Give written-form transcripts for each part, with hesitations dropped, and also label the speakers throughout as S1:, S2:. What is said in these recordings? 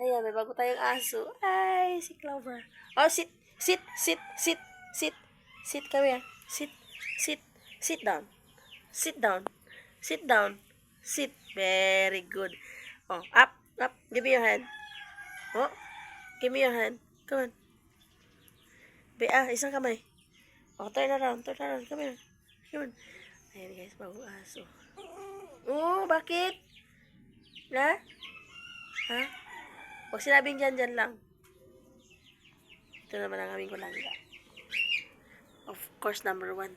S1: Ayan, may bago tayong aso. Ay, si Clover. Oh, sit, sit, sit, sit, sit, sit, come here. Sit, sit, sit down. Sit down. Sit down. Sit. Very good. Oh, up, up. Give me your hand. Oh, give me your hand. Come on. Isang kamay. Oh, turn around. Turn around. Come here. Come on. Ayan guys, bagong aso. Oh, bakit? Ha? Ha? Huwag sinabing dyan lang. Ito naman ang aming kulangga. Of course, number 1.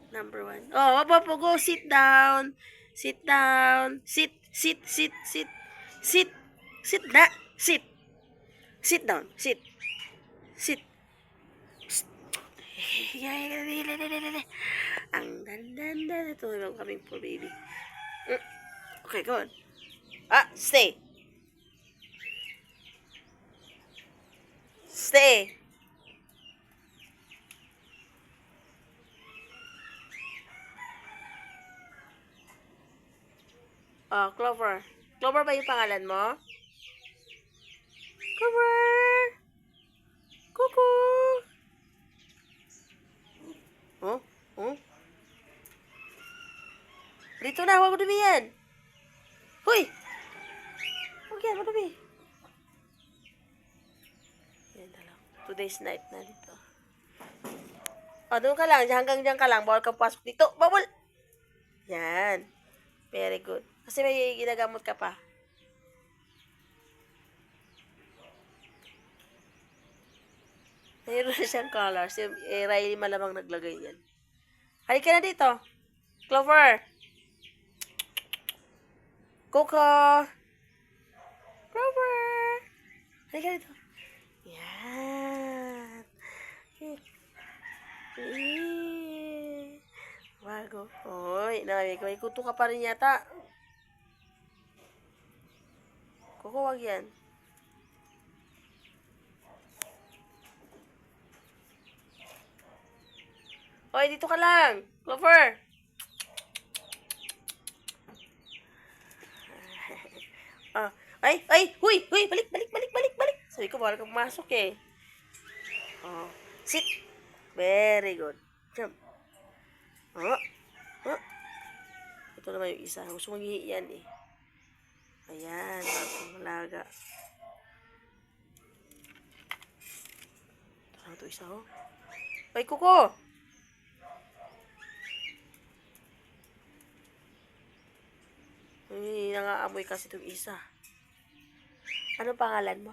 S1: Number 1. Oh, go. Sit down. Sit down. Sit, sit, sit, sit. Sit. Sit na. Sit. Sit down. Sit. Sit. Ang ganda. Ito naman kaming poor baby. Okay, go on. Stay. Stay. Oh, Clover. Clover ba yung pangalan mo? Clover! Kuku! Oh? Oh? Dito na, huwag mo dumi yan. Huy! Huwag yan, madumi. Yan na lang. Today's night na dito. Oh, doon ka lang. Hanggang dyan ka lang. Bawal kang pasok dito. Bawal! Yan. Very good. Kasi may ginagamot ka pa. Mayroon siyang colors. Si Riley malamang naglagay yan. Halika na dito. Clover. Coco. Clover. Halika dito. Yan. Bago. Hoy, may kuto ka pa rin yata. Coco, wag yan. Hoy, dito ka lang. Clover. Huy, balik. Sabi ko, bawal kang pumasok eh. Oh, sit. Very good. Jump. Ito naman yung isa. Gusto mong yan eh. Ayan, bagong malaga. Ito lang ito isa oh. Ay, Kuko! Ay, nangaamoy kasi itong isa. Ano pangalan mo?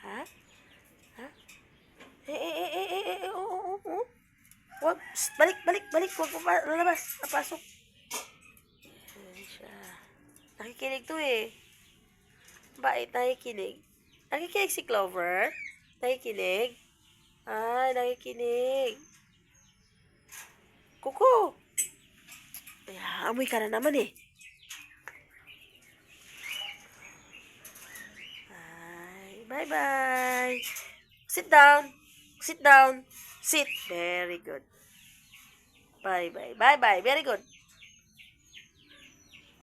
S1: Ha? Oo. Wag, balik. Wag mo lalabas. Napasok. Ayan siya. Nakikinig to eh. Bait, nakikinig. Nakikinig si Clover? Nakikinig? Ay, nakikinig. Kuko! Ay, amoy ka na naman eh. Bye-bye. Sit down. Sit. Very good. Bye-bye. Very good.